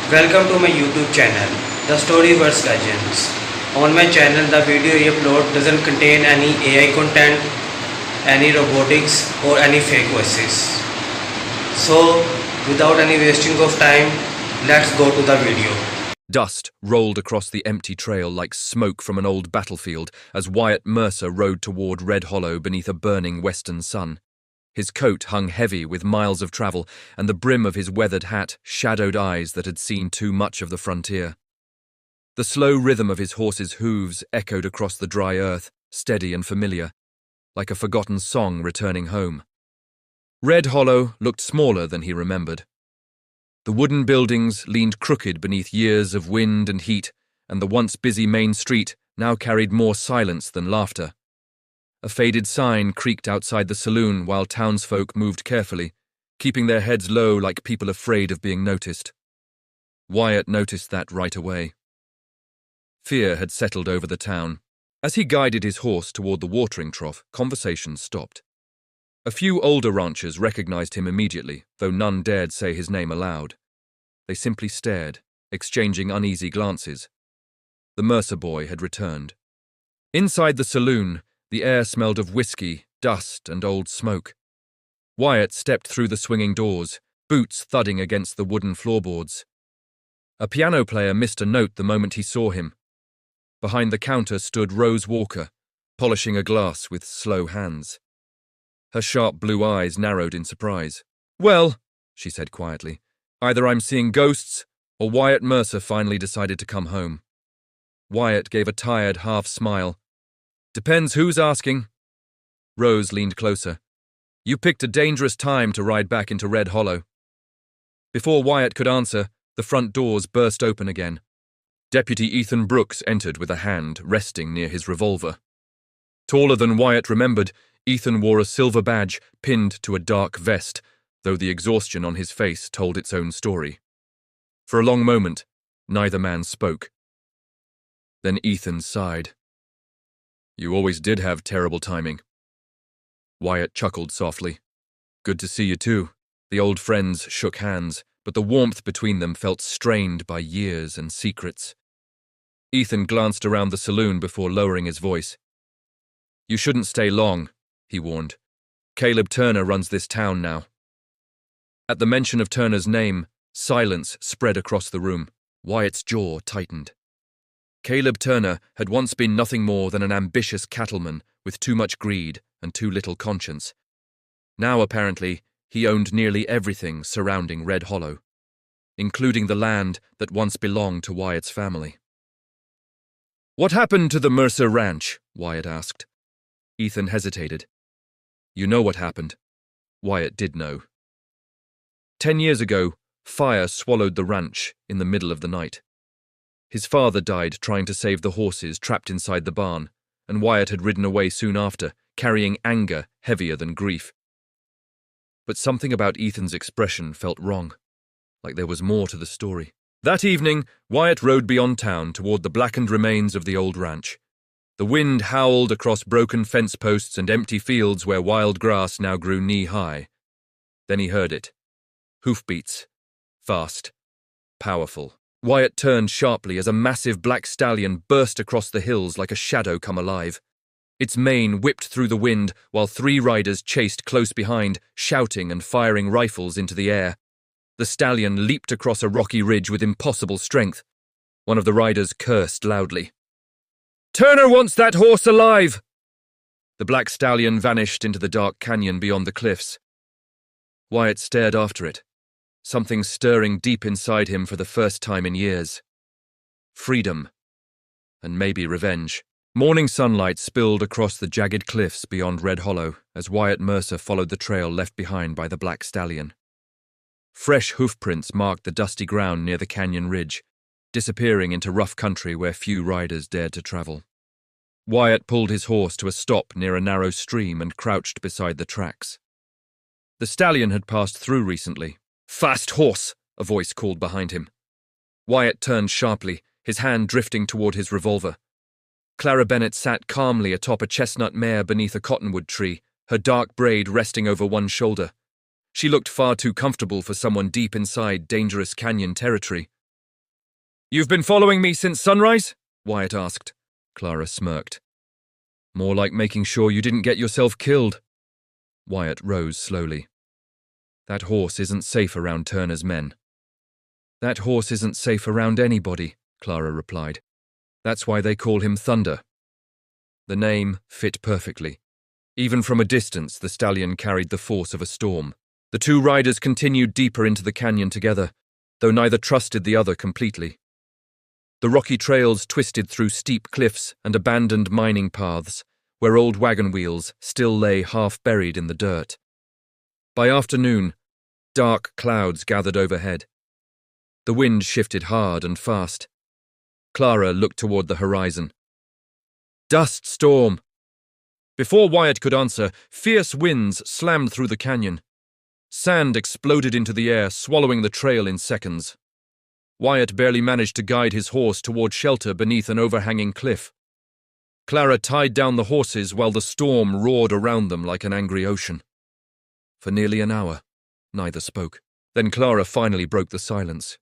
Welcome to my YouTube channel, The Storyverse Legends. On my channel, the video I upload doesn't contain any AI content, any robotics or any fake voices. So, without any wasting of time, let's go to the video. Dust rolled across the empty trail like smoke from an old battlefield as Wyatt Mercer rode toward Red Hollow beneath a burning western sun. His coat hung heavy with miles of travel, and the brim of his weathered hat shadowed eyes that had seen too much of the frontier. The slow rhythm of his horse's hooves echoed across the dry earth, steady and familiar, like a forgotten song returning home. Red Hollow looked smaller than he remembered. The wooden buildings leaned crooked beneath years of wind and heat, and the once busy main street now carried more silence than laughter. A faded sign creaked outside the saloon while townsfolk moved carefully, keeping their heads low like people afraid of being noticed. Wyatt noticed that right away. Fear had settled over the town. As he guided his horse toward the watering trough, conversation stopped. A few older ranchers recognized him immediately, though none dared say his name aloud. They simply stared, exchanging uneasy glances. The Mercer boy had returned. Inside the saloon, the air smelled of whiskey, dust, and old smoke. Wyatt stepped through the swinging doors, boots thudding against the wooden floorboards. A piano player missed a note the moment he saw him. Behind the counter stood Rose Walker, polishing a glass with slow hands. Her sharp blue eyes narrowed in surprise. "Well," she said quietly, "either I'm seeing ghosts, or Wyatt Mercer finally decided to come home." Wyatt gave a tired half smile. "Depends who's asking." Rose leaned closer. "You picked a dangerous time to ride back into Red Hollow." Before Wyatt could answer, the front doors burst open again. Deputy Ethan Brooks entered with a hand resting near his revolver. Taller than Wyatt remembered, Ethan wore a silver badge pinned to a dark vest, though the exhaustion on his face told its own story. For a long moment, neither man spoke. Then Ethan sighed. "You always did have terrible timing." Wyatt chuckled softly. "Good to see you too." The old friends shook hands, but the warmth between them felt strained by years and secrets. Ethan glanced around the saloon before lowering his voice. "You shouldn't stay long," he warned. "Caleb Turner runs this town now." At the mention of Turner's name, silence spread across the room. Wyatt's jaw tightened. Caleb Turner had once been nothing more than an ambitious cattleman with too much greed and too little conscience. Now, apparently, he owned nearly everything surrounding Red Hollow, including the land that once belonged to Wyatt's family. "What happened to the Mercer Ranch?" Wyatt asked. Ethan hesitated. "You know what happened." Wyatt did know. 10 years ago, fire swallowed the ranch in the middle of the night. His father died trying to save the horses trapped inside the barn, and Wyatt had ridden away soon after, carrying anger heavier than grief. But something about Ethan's expression felt wrong, like there was more to the story. That evening, Wyatt rode beyond town toward the blackened remains of the old ranch. The wind howled across broken fence posts and empty fields where wild grass now grew knee-high. Then he heard it. Hoofbeats. Fast. Powerful. Wyatt turned sharply as a massive black stallion burst across the hills like a shadow come alive. Its mane whipped through the wind while 3 riders chased close behind, shouting and firing rifles into the air. The stallion leaped across a rocky ridge with impossible strength. One of the riders cursed loudly. "Turner wants that horse alive!" The black stallion vanished into the dark canyon beyond the cliffs. Wyatt stared after it, something stirring deep inside him for the first time in years. Freedom. And maybe revenge. Morning sunlight spilled across the jagged cliffs beyond Red Hollow as Wyatt Mercer followed the trail left behind by the black stallion. Fresh hoofprints marked the dusty ground near the canyon ridge, disappearing into rough country where few riders dared to travel. Wyatt pulled his horse to a stop near a narrow stream and crouched beside the tracks. The stallion had passed through recently. "Fast horse!" a voice called behind him. Wyatt turned sharply, his hand drifting toward his revolver. Clara Bennett sat calmly atop a chestnut mare beneath a cottonwood tree, her dark braid resting over one shoulder. She looked far too comfortable for someone deep inside dangerous canyon territory. You've been following me since sunrise? Wyatt asked. Clara smirked. More like making sure you didn't get yourself killed. Wyatt rose slowly. That horse isn't safe around Turner's men. That horse isn't safe around anybody, Clara replied. That's why they call him Thunder. The name fit perfectly. Even from a distance, the stallion carried the force of a storm. The two riders continued deeper into the canyon together, though neither trusted the other completely. The rocky trails twisted through steep cliffs and abandoned mining paths, where old wagon wheels still lay half-buried in the dirt. By afternoon, dark clouds gathered overhead. The wind shifted hard and fast. Clara looked toward the horizon. Dust storm! Before Wyatt could answer, fierce winds slammed through the canyon. Sand exploded into the air, swallowing the trail in seconds. Wyatt barely managed to guide his horse toward shelter beneath an overhanging cliff. Clara tied down the horses while the storm roared around them like an angry ocean. For nearly an hour, neither spoke. Then Clara finally broke the silence.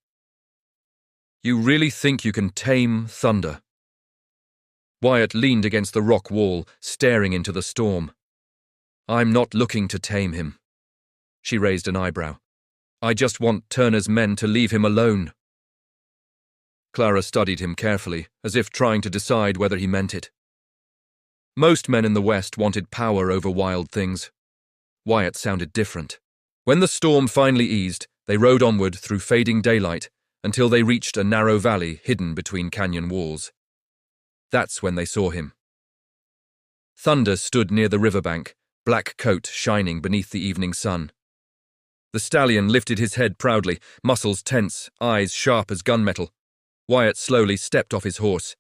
You really think you can tame thunder? Wyatt leaned against the rock wall, staring into the storm. I'm not looking to tame him. She raised an eyebrow. I just want Turner's men to leave him alone. Clara studied him carefully, as if trying to decide whether he meant it. Most men in the West wanted power over wild things. Wyatt sounded different. When the storm finally eased, they rode onward through fading daylight until they reached a narrow valley hidden between canyon walls. That's when they saw him. Thunder stood near the riverbank, black coat shining beneath the evening sun. The stallion lifted his head proudly, muscles tense, eyes sharp as gunmetal. Wyatt slowly stepped off his horse.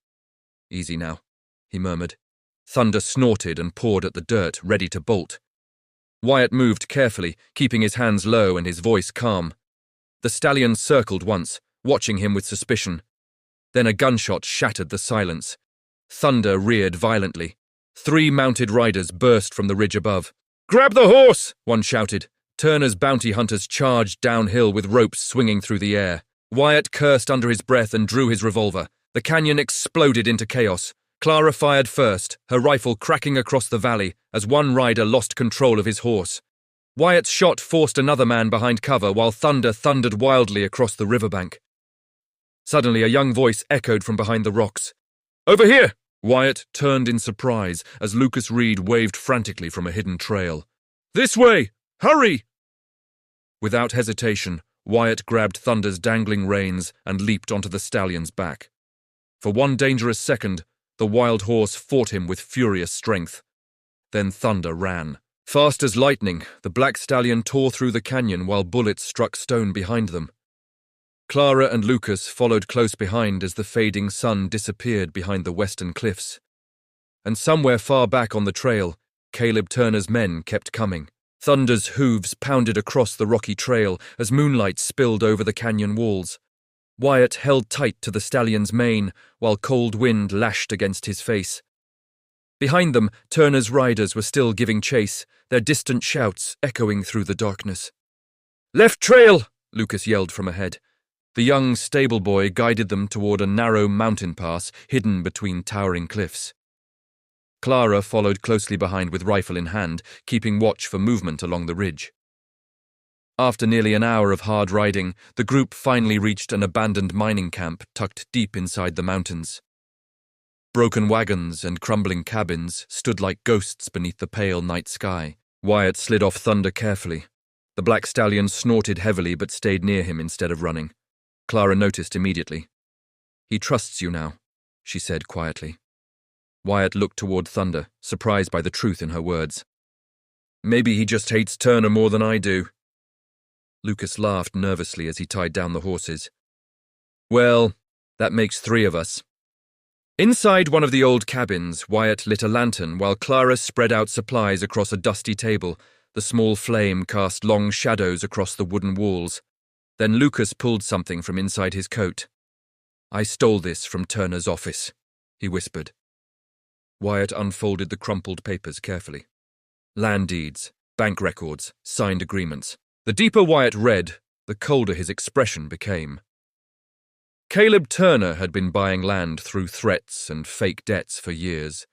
Easy now, he murmured. Thunder snorted and pawed at the dirt, ready to bolt. Wyatt moved carefully, keeping his hands low and his voice calm. The stallion circled once, watching him with suspicion. Then a gunshot shattered the silence. Thunder reared violently. 3 mounted riders burst from the ridge above. Grab the horse! One shouted. Turner's bounty hunters charged downhill with ropes swinging through the air. Wyatt cursed under his breath and drew his revolver. The canyon exploded into chaos. Clara fired first, her rifle cracking across the valley as one rider lost control of his horse. Wyatt's shot forced another man behind cover while thunder thundered wildly across the riverbank. Suddenly, a young voice echoed from behind the rocks. Over here! Wyatt turned in surprise as Lucas Reed waved frantically from a hidden trail. This way! Hurry! Without hesitation, Wyatt grabbed Thunder's dangling reins and leaped onto the stallion's back. For one dangerous second, the wild horse fought him with furious strength. Then Thunder ran. Fast as lightning, the black stallion tore through the canyon while bullets struck stone behind them. Clara and Lucas followed close behind as the fading sun disappeared behind the western cliffs. And somewhere far back on the trail, Caleb Turner's men kept coming. Thunder's hooves pounded across the rocky trail as moonlight spilled over the canyon walls. Wyatt held tight to the stallion's mane while cold wind lashed against his face. Behind them, Turner's riders were still giving chase, their distant shouts echoing through the darkness. Left trail! Lucas yelled from ahead. The young stable boy guided them toward a narrow mountain pass hidden between towering cliffs. Clara followed closely behind with rifle in hand, keeping watch for movement along the ridge. After nearly an hour of hard riding, the group finally reached an abandoned mining camp tucked deep inside the mountains. Broken wagons and crumbling cabins stood like ghosts beneath the pale night sky. Wyatt slid off Thunder carefully. The black stallion snorted heavily but stayed near him instead of running. Clara noticed immediately. He trusts you now, she said quietly. Wyatt looked toward Thunder, surprised by the truth in her words. Maybe he just hates Turner more than I do. Lucas laughed nervously as he tied down the horses. Well, that makes 3 of us. Inside one of the old cabins, Wyatt lit a lantern while Clara spread out supplies across a dusty table. The small flame cast long shadows across the wooden walls. Then Lucas pulled something from inside his coat. I stole this from Turner's office, he whispered. Wyatt unfolded the crumpled papers carefully. Land deeds, bank records, signed agreements. The deeper Wyatt read, the colder his expression became. Caleb Turner had been buying land through threats and fake debts for years.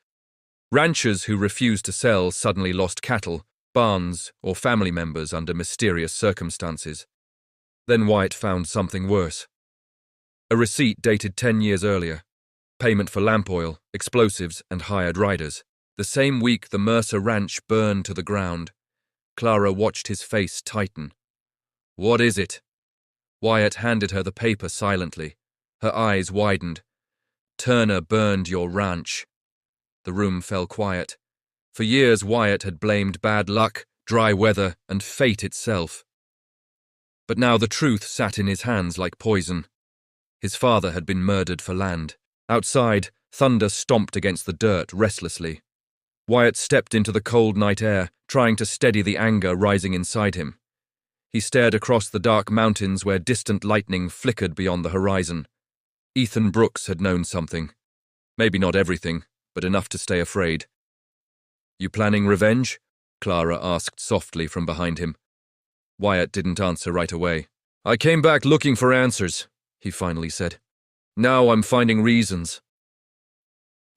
Ranchers who refused to sell suddenly lost cattle, barns, or family members under mysterious circumstances. Then Wyatt found something worse. A receipt dated 10 years earlier. Payment for lamp oil, explosives, and hired riders. The same week the Mercer ranch burned to the ground. Clara watched his face tighten. "What is it?" Wyatt handed her the paper silently. Her eyes widened. "Turner burned your ranch." The room fell quiet. For years Wyatt had blamed bad luck, dry weather, and fate itself. But now the truth sat in his hands like poison. His father had been murdered for land. Outside, thunder stomped against the dirt restlessly. Wyatt stepped into the cold night air, trying to steady the anger rising inside him. He stared across the dark mountains where distant lightning flickered beyond the horizon. Ethan Brooks had known something. Maybe not everything, but enough to stay afraid. "You planning revenge?" Clara asked softly from behind him. Wyatt didn't answer right away. "I came back looking for answers," he finally said. "Now I'm finding reasons."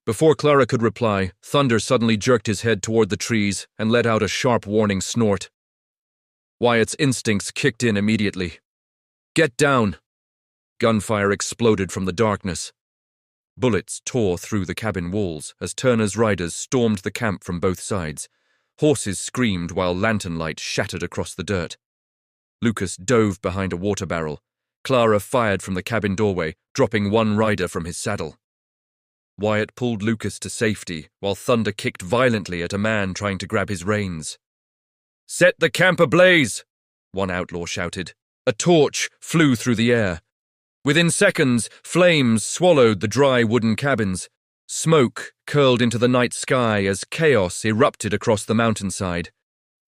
Before Clara could reply, Thunder suddenly jerked his head toward the trees and let out a sharp warning snort. Wyatt's instincts kicked in immediately. "Get down!" Gunfire exploded from the darkness. Bullets tore through the cabin walls as Turner's riders stormed the camp from both sides. Horses screamed while lantern light shattered across the dirt. Lucas dove behind a water barrel. Clara fired from the cabin doorway, dropping one rider from his saddle. Wyatt pulled Lucas to safety while Thunder kicked violently at a man trying to grab his reins. "Set the camp ablaze!" one outlaw shouted. A torch flew through the air. Within seconds, flames swallowed the dry wooden cabins. Smoke curled into the night sky as chaos erupted across the mountainside.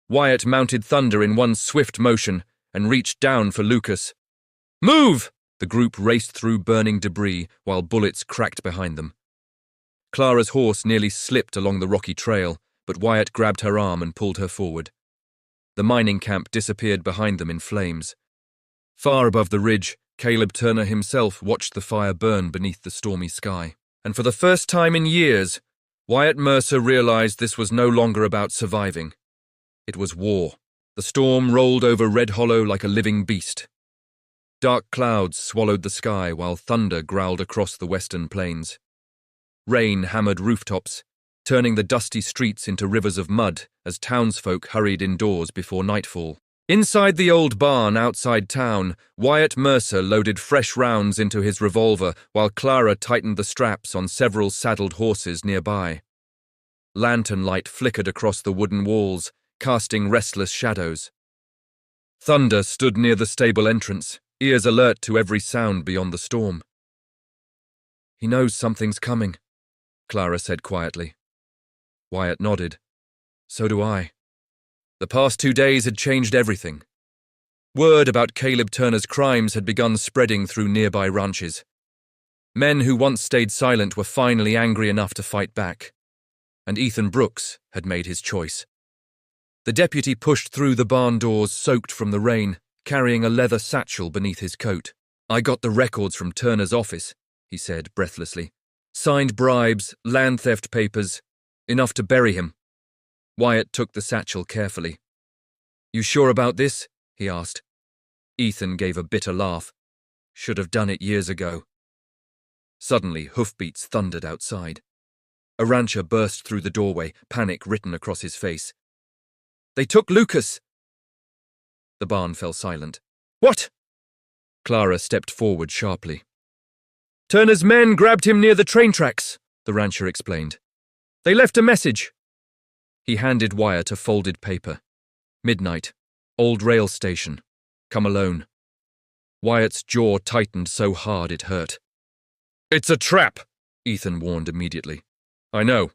Wyatt mounted Thunder in one swift motion and reached down for Lucas. "Move!" The group raced through burning debris while bullets cracked behind them. Clara's horse nearly slipped along the rocky trail, but Wyatt grabbed her arm and pulled her forward. The mining camp disappeared behind them in flames. Far above the ridge, Caleb Turner himself watched the fire burn beneath the stormy sky. And for the first time in years, Wyatt Mercer realized this was no longer about surviving. It was war. The storm rolled over Red Hollow like a living beast. Dark clouds swallowed the sky while thunder growled across the western plains. Rain hammered rooftops, turning the dusty streets into rivers of mud as townsfolk hurried indoors before nightfall. Inside the old barn outside town, Wyatt Mercer loaded fresh rounds into his revolver while Clara tightened the straps on several saddled horses nearby. Lantern light flickered across the wooden walls, casting restless shadows. Thunder stood near the stable entrance, ears alert to every sound beyond the storm. "He knows something's coming," Clara said quietly. Wyatt nodded. "So do I." The past 2 days had changed everything. Word about Caleb Turner's crimes had begun spreading through nearby ranches. Men who once stayed silent were finally angry enough to fight back. And Ethan Brooks had made his choice. The deputy pushed through the barn doors soaked from the rain, carrying a leather satchel beneath his coat. "I got the records from Turner's office," he said breathlessly. "Signed bribes, land theft papers, enough to bury him." Wyatt took the satchel carefully. "You sure about this?" he asked. Ethan gave a bitter laugh. "Should have done it years ago." Suddenly, hoofbeats thundered outside. A rancher burst through the doorway, panic written across his face. "They took Lucas!" The barn fell silent. "What?" Clara stepped forward sharply. "Turner's men grabbed him near the train tracks," the rancher explained. "They left a message." He handed Wyatt a folded paper. "Midnight. Old rail station. Come alone." Wyatt's jaw tightened so hard it hurt. "It's a trap," Ethan warned immediately. "I know."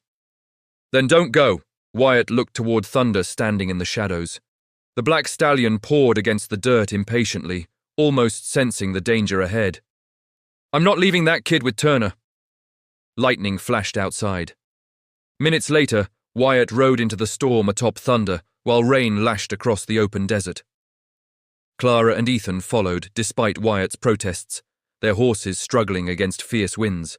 "Then don't go." Wyatt looked toward Thunder standing in the shadows. The black stallion pawed against the dirt impatiently, almost sensing the danger ahead. "I'm not leaving that kid with Turner." Lightning flashed outside. Minutes later, Wyatt rode into the storm atop Thunder, while rain lashed across the open desert. Clara and Ethan followed, despite Wyatt's protests. their horses struggling against fierce winds.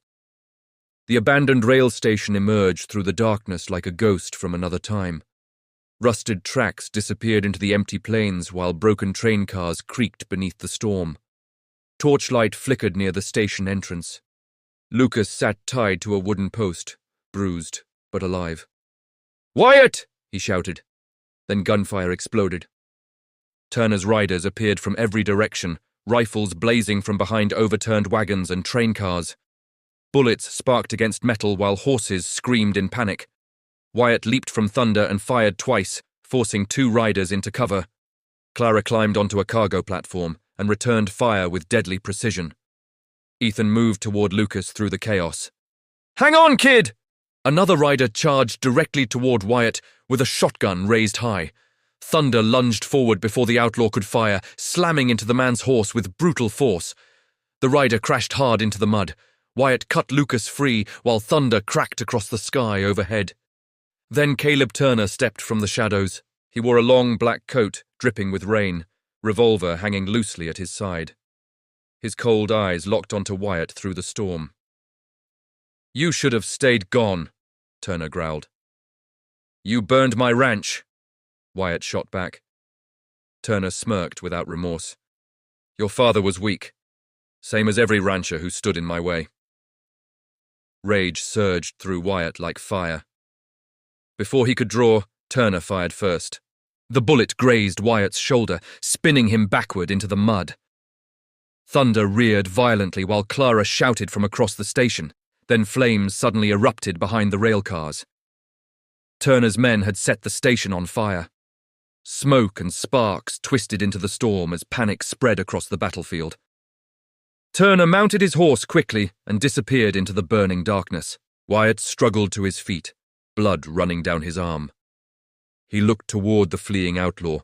The abandoned rail station emerged through the darkness like a ghost from another time. Rusted tracks disappeared into the empty plains while broken train cars creaked beneath the storm. Torchlight flickered near the station entrance. Lucas sat tied to a wooden post, bruised but alive. "Wyatt!" he shouted. Then gunfire exploded. Turner's riders appeared from every direction, rifles blazing from behind overturned wagons and train cars. Bullets sparked against metal while horses screamed in panic. Wyatt leaped from Thunder and fired twice, forcing 2 riders into cover. Clara climbed onto a cargo platform and returned fire with deadly precision. Ethan moved toward Lucas through the chaos. "Hang on, kid!" Another rider charged directly toward Wyatt with a shotgun raised high. Thunder lunged forward before the outlaw could fire, slamming into the man's horse with brutal force. The rider crashed hard into the mud. Wyatt cut Lucas free while thunder cracked across the sky overhead. Then Caleb Turner stepped from the shadows. He wore a long black coat, dripping with rain, revolver hanging loosely at his side. His cold eyes locked onto Wyatt through the storm. "You should have stayed gone," Turner growled. "You burned my ranch," Wyatt shot back. Turner smirked without remorse. "Your father was weak, same as every rancher who stood in my way." Rage surged through Wyatt like fire. Before he could draw, Turner fired first. The bullet grazed Wyatt's shoulder, spinning him backward into the mud. Thunder reared violently while Clara shouted from across the station. Then flames suddenly erupted behind the railcars. Turner's men had set the station on fire. Smoke and sparks twisted into the storm as panic spread across the battlefield. Turner mounted his horse quickly and disappeared into the burning darkness. Wyatt struggled to his feet, blood running down his arm. He looked toward the fleeing outlaw,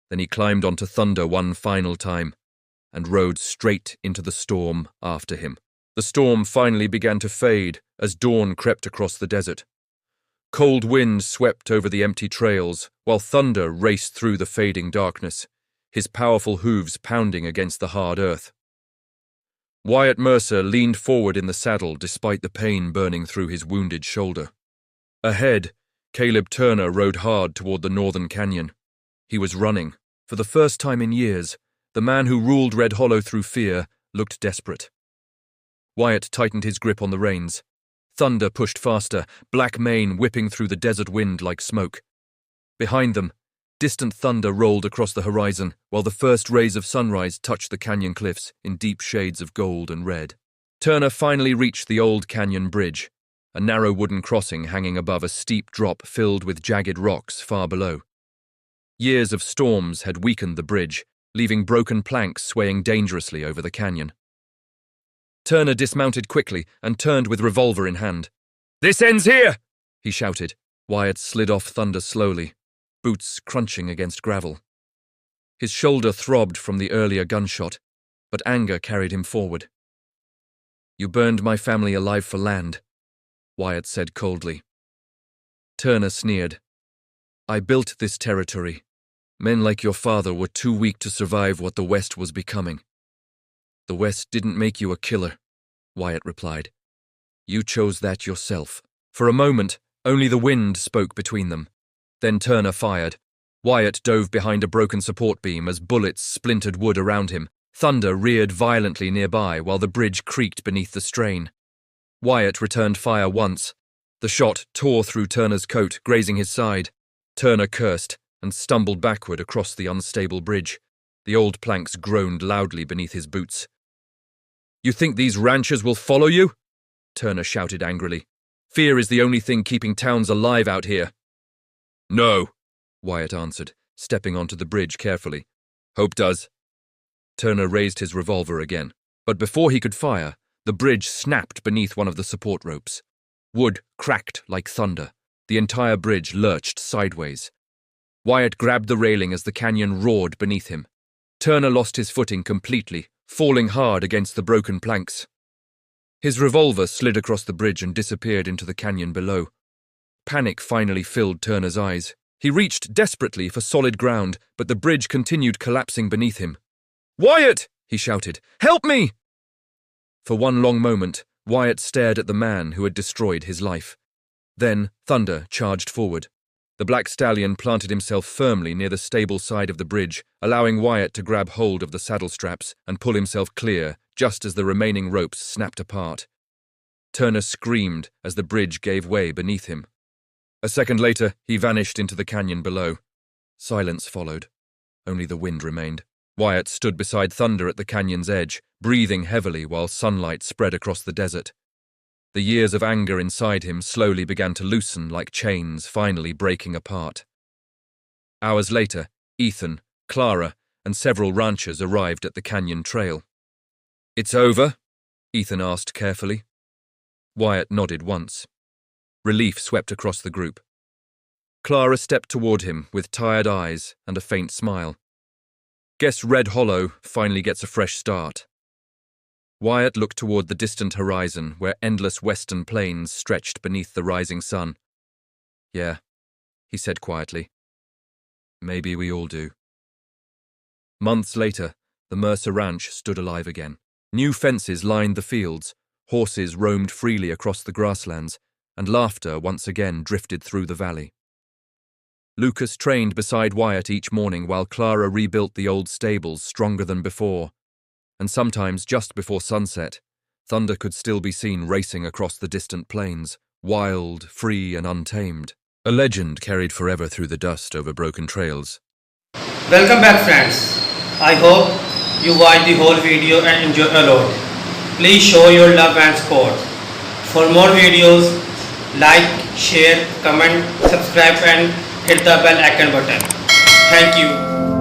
then he climbed onto Thunder one final time and rode straight into the storm after him. The storm finally began to fade as dawn crept across the desert. Cold wind swept over the empty trails, while Thunder raced through the fading darkness, his powerful hooves pounding against the hard earth. Wyatt Mercer leaned forward in the saddle despite the pain burning through his wounded shoulder. Ahead, Caleb Turner rode hard toward the northern canyon. He was running. For the first time in years, the man who ruled Red Hollow through fear looked desperate. Wyatt tightened his grip on the reins. Thunder pushed faster, black mane whipping through the desert wind like smoke. Behind them, distant thunder rolled across the horizon, while the first rays of sunrise touched the canyon cliffs in deep shades of gold and red. Turner finally reached the old canyon bridge, a narrow wooden crossing hanging above a steep drop filled with jagged rocks far below. Years of storms had weakened the bridge, leaving broken planks swaying dangerously over the canyon. Turner dismounted quickly and turned with revolver in hand. "This ends here!" he shouted. Wyatt slid off Thunder slowly, boots crunching against gravel. His shoulder throbbed from the earlier gunshot, but anger carried him forward. "You burned my family alive for land," Wyatt said coldly. Turner sneered. "I built this territory. Men like your father were too weak to survive what the West was becoming." "The West didn't make you a killer," Wyatt replied. "You chose that yourself." For a moment, only the wind spoke between them. Then Turner fired. Wyatt dove behind a broken support beam as bullets splintered wood around him. Thunder reared violently nearby while the bridge creaked beneath the strain. Wyatt returned fire once. The shot tore through Turner's coat, grazing his side. Turner cursed and stumbled backward across the unstable bridge. The old planks groaned loudly beneath his boots. "You think these ranchers will follow you?" Turner shouted angrily. "Fear is the only thing keeping towns alive out here." "No," Wyatt answered, stepping onto the bridge carefully. "Hope does." Turner raised his revolver again, but before he could fire, the bridge snapped beneath one of the support ropes. Wood cracked like thunder. The entire bridge lurched sideways. Wyatt grabbed the railing as the canyon roared beneath him. Turner lost his footing completely, falling hard against the broken planks. His revolver slid across the bridge and disappeared into the canyon below. Panic finally filled Turner's eyes. He reached desperately for solid ground, but the bridge continued collapsing beneath him. "Wyatt!" he shouted. "Help me!" For one long moment, Wyatt stared at the man who had destroyed his life. Then Thunder charged forward. The black stallion planted himself firmly near the stable side of the bridge, allowing Wyatt to grab hold of the saddle straps and pull himself clear just as the remaining ropes snapped apart. Turner screamed as the bridge gave way beneath him. A second later, he vanished into the canyon below. Silence followed. Only the wind remained. Wyatt stood beside Thunder at the canyon's edge, breathing heavily while sunlight spread across the desert. The years of anger inside him slowly began to loosen like chains finally breaking apart. Hours later, Ethan, Clara, and several ranchers arrived at the canyon trail. "It's over?" Ethan asked carefully. Wyatt nodded once. Relief swept across the group. Clara stepped toward him with tired eyes and a faint smile. "Guess Red Hollow finally gets a fresh start." Wyatt looked toward the distant horizon where endless western plains stretched beneath the rising sun. "Yeah," he said quietly. "Maybe we all do." Months later, the Mercer Ranch stood alive again. New fences lined the fields, horses roamed freely across the grasslands, and laughter once again drifted through the valley. Lucas trained beside Wyatt each morning while Clara rebuilt the old stables stronger than before. And sometimes, just before sunset, Thunder could still be seen racing across the distant plains, wild, free, and untamed. A legend carried forever through the dust over broken trails. Welcome back, friends. I hope you watched the whole video and enjoyed a lot. Please show your love and support. For more videos, like, share, comment, subscribe and hit the bell icon button. Thank you.